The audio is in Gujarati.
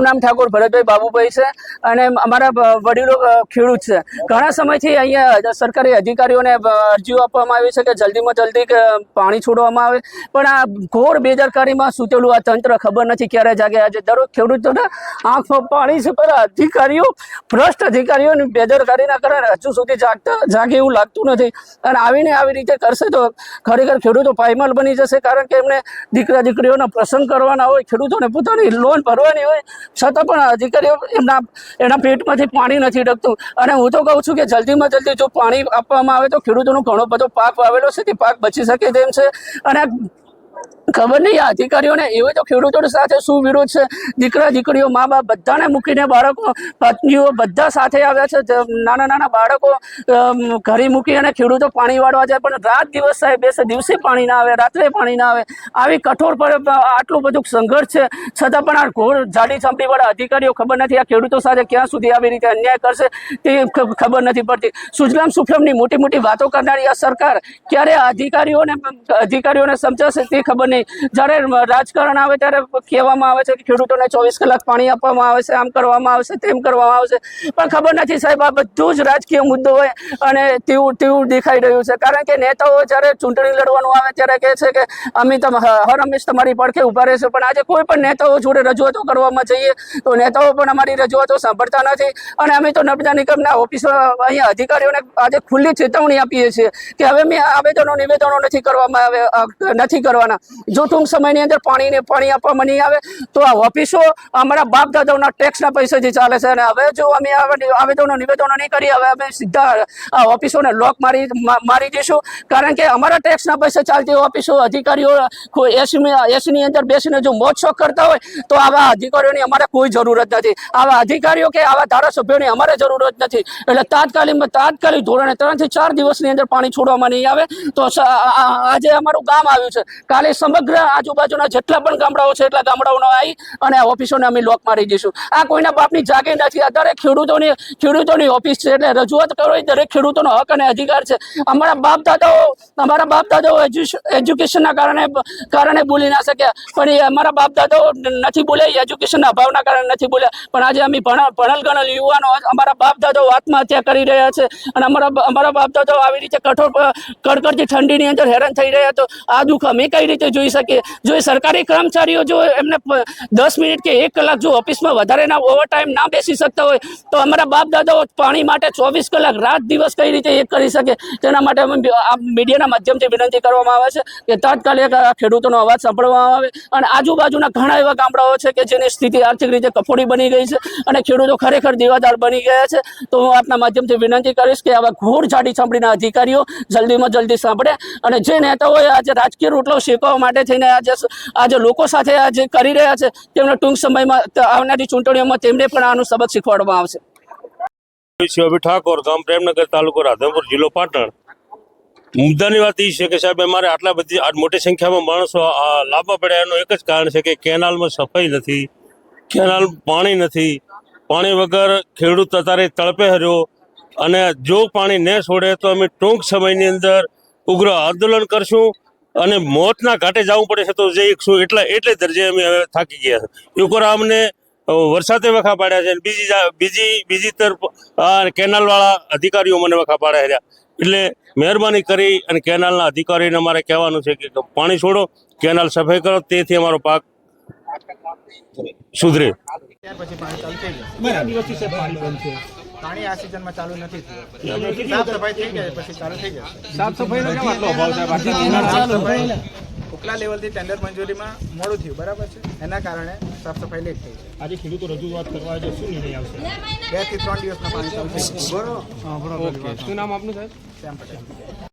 નામ ઠાકોર ભરતભાઈ બાબુભાઈ છે અને અમારા વડીલો ખેડૂત છે। ઘણા સમયથી અહીંયા સરકારી અધિકારીઓને અરજીઓ આપવામાં આવી છે કે જલ્દીમાં જલ્દી પાણી છોડવામાં આવે, પણ આ ઘોર બેદરકારીમાં સૂતેલું આ તંત્ર ખબર નથી ક્યારે જાગે। આજે દરરોજ ખેડૂતોના આંખમાં પાણી છે, પણ અધિકારીઓ ભ્રષ્ટ અધિકારીઓની બેદરકારીના કારણે હજુ સુધી જાગે એવું લાગતું નથી અને આવીને આવી રીતે કરશે તો ખરેખર ખેડૂતો પાયમાલ બની જશે, કારણ કે એમને દીકરા દીકરીઓના પ્રસંગ કરવાના હોય, ખેડૂતોને પોતાની લોન ભરવાની હોય, છતાં પણ અધિકારીઓ એના પેટમાંથી પાણી નથી ડકતું। અને હું તો કહું છું કે જલ્દીમાં જલ્દી જો પાણી આપવામાં આવે તો ખેડૂતોનો ઘણો બધો પાક વાવેલો છે તે પાક બચી શકે તેમ છે। અને ખબર નહીં આ અધિકારીઓને એવો તો ખેડૂતોની સાથે શું વિરોધ છે। દીકરા દીકરીઓ મા બાપ બધાને મૂકીને બાળકો પત્નીઓ બધા સાથે આવ્યા છે, નાના નાના બાળકો ઘરે મૂકી અને ખેડૂતો પાણી વાળવા જાય, પણ રાત દિવસ સાહેબ બેસે, દિવસે પાણી ના આવે, રાત્રે પાણી ના આવે। આવી કઠોર પર આટલું બધું સંઘર્ષ છે, છતાં પણ આ ઘોર જાડી ચામડીવાળા અધિકારીઓ ખબર નથી આ ખેડૂતો સાથે ક્યાં સુધી આવી રીતે અન્યાય કરશે તે ખબર નથી પડતી। સુજલામ સુફલામની મોટી મોટી વાતો કરનારી આ સરકાર ક્યારે અધિકારીઓને સમજાશે તે ખબર નહીં। જ્યારે રાજકારણ આવે ત્યારે કહેવામાં આવે છે કે ખેડૂતોને 24 કલાક પાણી આપવામાં આવે છે, આમ કરવામાં આવશે, તેમ કરવામાં આવશે, પણ ખબર નથી સાહેબ આ બધું જ રાજકીય મુદ્દો હોય અને તેવું દેખાઈ રહ્યું છે। કારણ કે નેતાઓ જ્યારે ચૂંટણી લડવાનું આવે ત્યારે કહે છે કે અમે હર હંમેશ તમારી પડખે ઊભા રહેશે, પણ આજે કોઈ પણ નેતાઓ જોડે રજૂઆતો કરવામાં જઈએ તો નેતાઓ પણ અમારી રજૂઆતો સાંભળતા નથી। અને અમે તો નર્મદા નિગમના ઓફિસો અહીંયા અધિકારીઓને આજે ખુલ્લી ચેતવણી આપીએ છીએ કે હવે નિવેદનો નથી કરવાના। જો ટૂંક સમયની અંદર પાણી આપવામાં નહીં આવે તો આ ઓફિસો અમારા બાપ દાદાઓના ટેક્સના પૈસાથી ચાલે છે, અને હવે જો અમે નિવેદનો નહીં કરીએ, હવે અમે સીધા આ ઓફિસોને લોક મારી દઈશું, કારણ કે અમારા ટેક્સના પૈસા ચાલતી ઓફિસો અધિકારીઓ એસીની અંદર બેસીને જો મોજ શોખ કરતા હોય તો આવા અધિકારીઓની અમારે કોઈ જરૂરત નથી। આવા અધિકારીઓ કે આવા ધારાસભ્યોની અમારે જરૂરત નથી। એટલે તાત્કાલિક ધોરણે 3 થી 4 દિવસની અંદર પાણી છોડવામાં નહીં આવે તો આજે અમારું ગામ આવ્યું છે, કાલે સમગ્ર આજુબાજુના જેટલા પણ ગામડાઓ છે એટલા ગામડાઓનો આવી અને આ ઓફિસોને અમે લોક મારી દઈશું। આ કોઈના બાપની જાગે નથી, આ દરેક ખેડૂતોની ઓફિસ છે, એટલે રજૂઆત કરો એ દરેક ખેડૂતોનો હક અને અધિકાર છે। અમારા બાપ દાદાઓ એજ્યુકેશનના કારણે બોલી ના શક્યા, પણ એ અમારા બાપ દાદાઓ નથી બોલ્યા, એજ્યુકેશનના અભાવના કારણે નથી બોલ્યા, પણ આજે અમે ભણેલ ગણેલ યુવાનો અમારા બાપ દાદાઓ આત્મહત્યા કરી રહ્યા છે અને અમારા બાપ દાદાઓ આવી રીતે કઠોર કડકડતી ઠંડીની અંદર હેરાન થઈ રહ્યા, તો આ દુઃખ અમે કઈ રીતે જોઈ શકીએ। જો એ સરકારી કર્મચારીઓ જો એમને 10 મિનિટ કે 1 કલાક જો ઓફિસમાં વધારેના ઓવરટાઈમ ના બેસી શકતા હોય તો અમારા બાપ દાદાઓ પાણી માટે 24 કલાક રાત દિવસ કઈ રીતે એક કરી શકે। તેના માટે અમે આ મીડિયાના માધ્યમથી વિનંતી કરવામાં આવે છે કે તાત્કાલિક આ ખેડૂતોનો અવાજ સાંભળવામાં આવે। અને આજુબાજુના ઘણા એવા ગામડાઓ છે કે જેની સ્થિતિ આર્થિક રીતે કફોડી બની ગઈ છે અને ખેડૂતો ખરેખર દેવાદાર બની ગયા છે, તો હું આપના માધ્યમથી વિનંતી કરીશ કે આવા ઘોર જાડી ચામડીના અધિકારીઓ જલ્દીમાં જલ્દી સાંભળે અને જે નેતાઓએ આજે રાજકીય રોટલો શેકવા માટે થઈને આજે લોકો સાથે આજે કરી રહ્યા છે તેમને ટૂંક સમયમાં આવનારી ચૂંટણીઓમાં તેમને પણ આનું સબક શીખવાડવામાં આવશે। ઠાકોર, ગામ પ્રેમનગર, તાલુકો રાધનપુર, જિલ્લો પાટણ। મુદ્દાની વાત એ છે કે સાહેબ અમારે આટલા બધી મોટી સંખ્યામાં માણસો લાવવા પડ્યા એનું એક જ કારણ છે કે કેનાલમાં સફાઈ નથી, કેનાલ પાણી નથી, પાણી વગર ખેડૂત અત્યારે તળપે હર્યો, અને જો પાણી ન છોડે તો અમે ટૂંક સમયની અંદર ઉગ્ર આંદોલન કરશું અને મોતના ઘાટે જવું પડે છે તો જઈશું, એટલે દરજ્જે અમે હવે થાકી ગયા છે। ઉપર અમને વરસાદે વખા પાડ્યા છે, બીજી તરફ કેનાલવાળા અધિકારીઓ મને વખા પાડ્યા રહ્યા। એટલે મહેરબાની કરી અને કેનાલના અધિકારીઓને અમારે કહેવાનું છે કે પાણી છોડો, કેનાલ સફાઈ કરો, તેથી અમારો પાક સુધરે। પાણી આ સિઝનમાં ચાલુ નથી થયું, સાફ સફાઈ થઈ જાય પછી ચાલુ થઈ જશે। સાફ સફાઈનો કેમ આટલો અભાવ છે? ઉપલા લેવલથી ટેન્ડર મંજૂરીમાં મોડું થયું, બરાબર છે, એના કારણે સાફ સફાઈ લેટ થઈ છે। આજે ખેડૂતો રજૂઆત કરવા છે, શું નિર્ણય આવશે? 2 થી 3 દિવસમાં પાણી ચાલુ થઈ જશે। શું નામ આપનું સાહેબ? શ્યામ પટેલ।